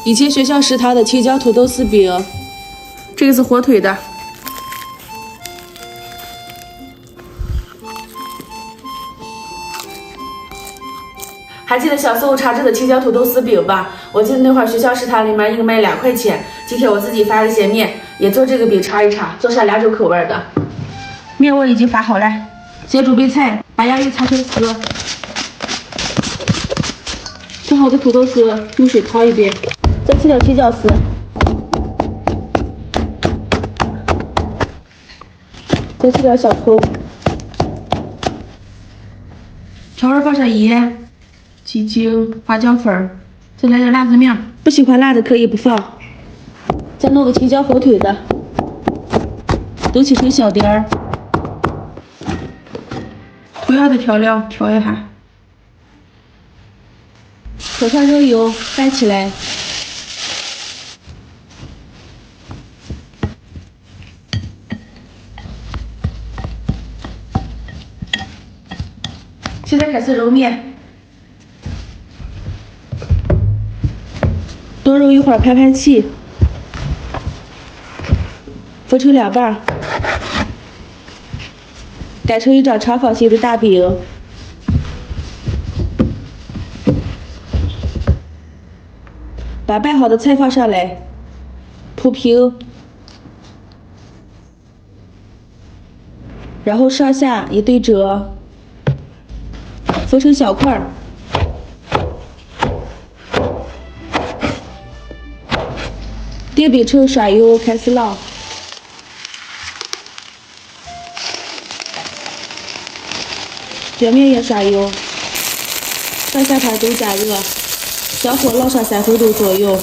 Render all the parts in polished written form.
以前学校食堂的青椒土豆丝饼，这个是火腿的。还记得小时候常吃的青椒土豆丝饼吧？我记得那会儿学校食堂里面一个卖2块钱。今天我自己发了些面，也做这个饼尝一尝，做上2种口味的。面我已经发好了，先准备菜，把洋芋擦成丝，做好的土豆丝用水淘一遍，再去掉青椒丝，再去掉小葱，调味放上盐、鸡精、花椒粉，再来点辣子面，不喜欢辣的可以不放。再弄个青椒火腿的，都切成小丁儿。同样的调料调一下，火上热油，翻起来。现在开始揉面，多揉一会儿排排气，分成2半，擀成一张长方形的大饼。把拌好的菜放上来，铺平，然后上下一对折，分成小块儿。电饼铛刷油，开始烙。表面也刷油，上下盘都加热，小火烙上3分钟左右，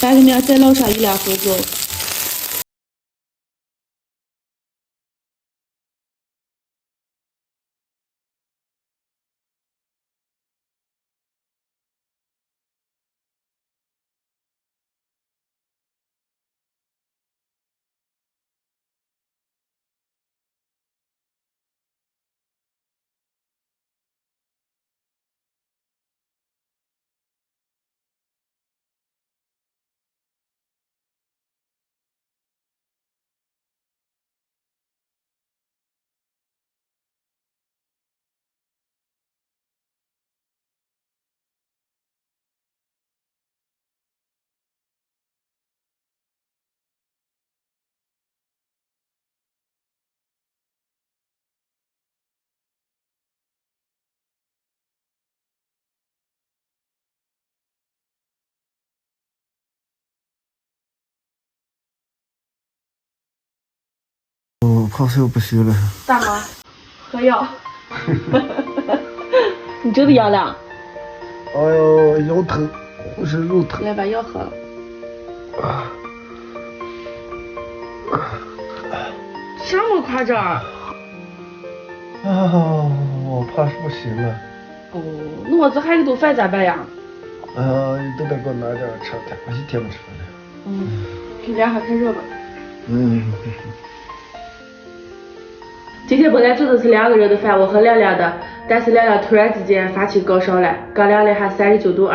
半个面再烙上1-2分钟。我泡水不行了。大妈，喝药。你真的药了？哎呦，腰疼，浑身肉疼。来把药喝了。这么夸张？啊，我怕是不行了。哦，那我这还有顿饭咋办呀？你都得给我拿点吃的，我一天没吃饭了。给凉还开热吧。今天本来做的是2个人的饭，我和亮亮的，但是亮亮突然之间发起高烧来，刚量了下39.2度，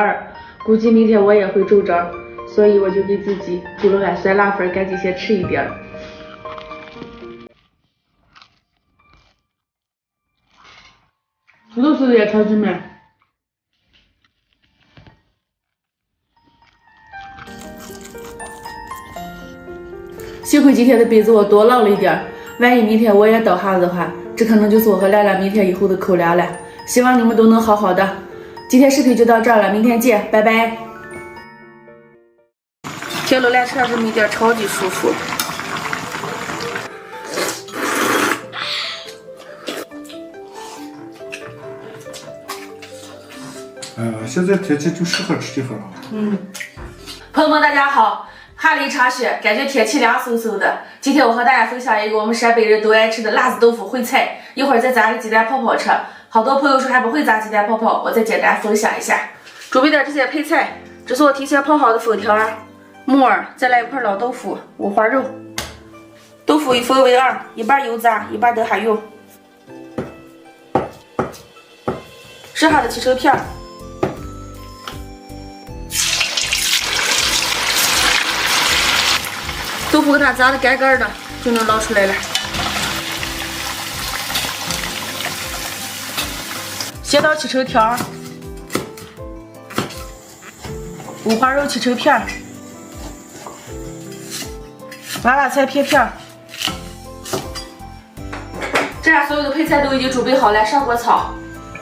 估计明天我也会中招，所以我就给自己煮了碗酸辣粉，赶紧先吃一点。土豆丝也超级美。幸亏今天的被子我多烙了一点，万一明天我也倒下了的话，这可能就是我和亮亮明天以后的口粮了。希望你们都能好好的。今天视频就到这儿了，明天见，拜拜。天冷了，吃这么一点超级舒服。现在天气就适合吃这个了。朋友们，大家好。下了一场雪，感觉天气凉飕飕的。今天我和大家分享一个我们陕北人都爱吃的辣子豆腐烩菜，一会儿再炸个鸡蛋泡泡吃。好多朋友说还不会炸鸡蛋泡泡，我再简单分享一下。准备点这些配菜，这是我提前泡好的粉条、木耳，再来一块老豆腐、五花肉。豆腐一分为2，一半油炸，一半等下用。剩下的切成片，腐给它炸的干干的，就能捞出来了。斜刀切成条，五花肉切成片，娃娃菜片片。这样所有的配菜都已经准备好了，上锅炒。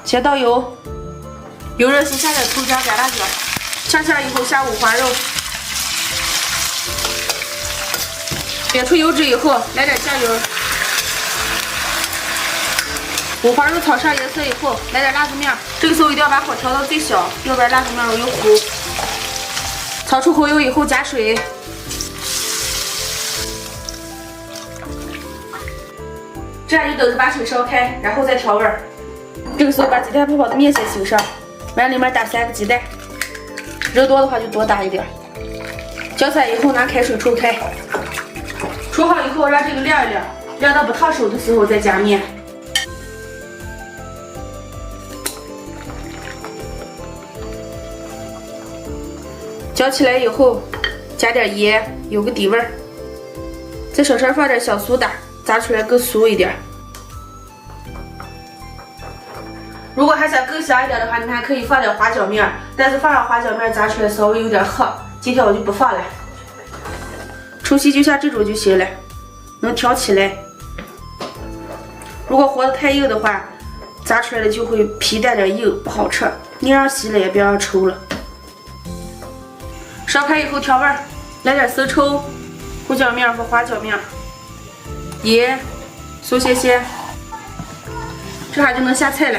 先倒油，油热时下点葱姜干辣椒，炝香以后下五花肉。煸出油脂以后，来点酱油。五花肉炒上颜色以后，来点辣子面。这个时候一定要把火调到最小，要不然辣子面容易糊。炒出红油以后加水，这样就等着把水烧开，然后再调味儿。这个时候把鸡蛋泡泡的面先醒上，往里面打3个鸡蛋，人多的话就多打一点。搅散以后拿开水冲开，冲好以后让这个晾一晾，晾到不烫手的时候再加面。搅起来以后加点盐，有个底味儿。再稍稍放点小苏打，炸出来更酥一点。如果还想更香一点的话，你还可以放点花椒面，但是放上花椒面炸出来稍微有点黑，今天我就不放了。粗细就像这种就行了，能调起来。如果和的太硬的话，炸出来的就会皮带点硬，不好吃。你让稀了也别让稠了。烧开以后调味儿，来点生抽、胡椒面和花椒面，盐、松鲜鲜，这下就能下菜了。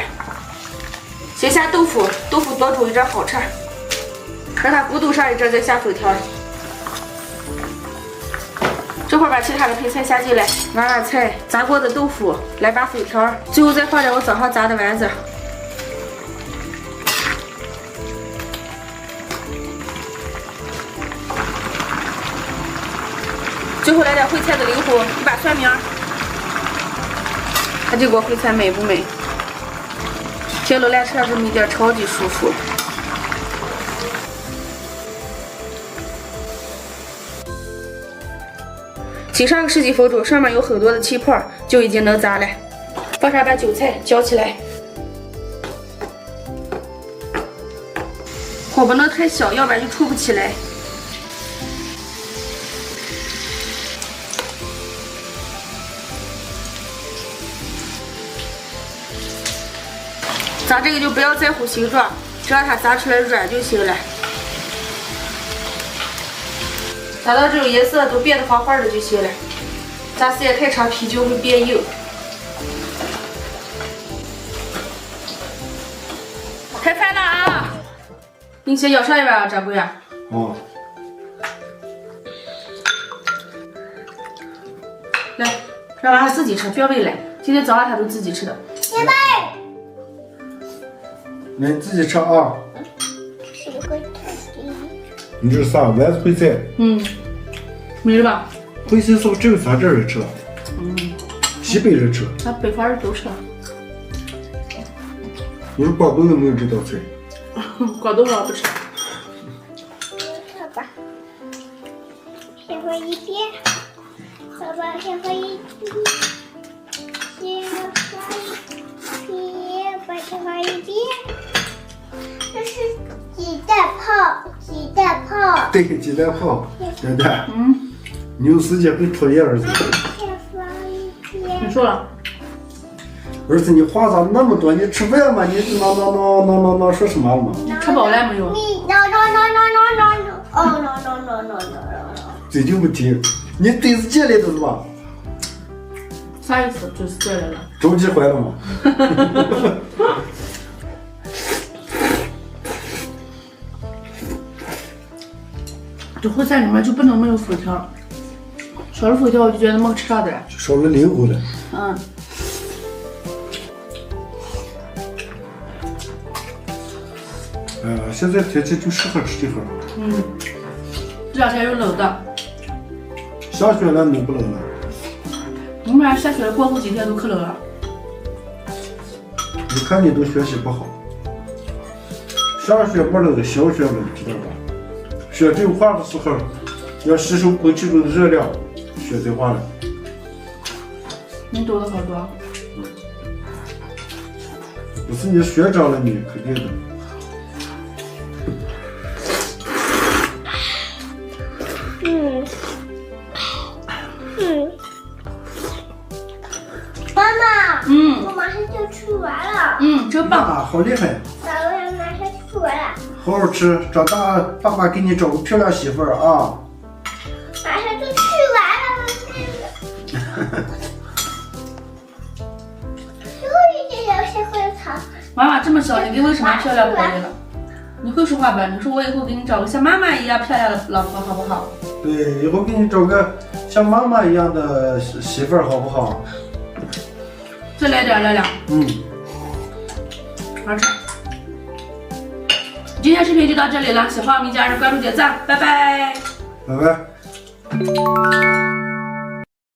先下豆腐，豆腐多煮一阵好吃，让它咕嘟上一阵再下粉条。这会儿把其他的配菜下进来，娃娃菜、炸过的豆腐，来把粉条，最后再放点我早上炸的丸子。最后来点烩菜的灵魂，一把蒜苗。看这锅烩菜美不美？天冷了吃上这么一点，超级舒服。请上个10几分钟，上面有很多的气泡，就已经能炸了。放上把韭菜搅起来，火不能太小，要不然就出不起来。炸这个就不要在乎形状，只要它炸出来软就行了。炸到这种颜色都变得黄黄的就行了。炸时间太长，皮就会变硬。开饭了啊！你先舀上一碗啊，掌柜啊。哦。来，让娃娃自己吃，别喂了。今天早上他都自己吃的。姐妹。来，你自己吃啊。你这是啥？丸子烩菜。没了吧？烩菜是不是只有咱这人吃？西北人吃。咱北方人都吃。你说广东有没有这道菜？广东我不吃。爸爸，先放一边。爸爸，先放一边。先放一边。这是鸡蛋泡，鸡蛋泡。对，鸡蛋泡。蛋蛋。你有时间会作业，儿子。先放一边。你说了。儿子，你话咋那么多？你吃饭吗？你那说什么了吗？吃饱了没有？你 no。嘴就不停。你对子进来的是吧？啥意思？就是进来了。着急坏了吗？这烩菜里面就不能没有粉条，少了粉条我就觉得没吃上的了。就少了灵魂了。现在天气就适合吃这个。这两天又冷的。下雪了，冷不冷了？我们俩下雪过后几天都可冷了。你看你都学习不好。下雪不冷，小雪冷，知道吧？雪这化的时候要吸收空气中的热量，学对话了。你读了好多。不是你学着了，你肯定的。妈妈，嗯我马上就吃完了。真棒。啊，好厉害！爸爸马上就吃完了，好好吃，长大爸爸给你找个漂亮媳妇儿啊！马上就吃完了。最后一点要先会炒。妈妈这么小，你给为什么漂亮可以了？你会说话吧？你说我以后给你找个像妈妈一样漂亮的老婆，好不好？对，以后给你找个像妈妈一样的媳妇儿，好不好？再来点，亮亮。好吃。今天视频就到这里了，喜欢我们家人关注点赞，拜拜。拜拜。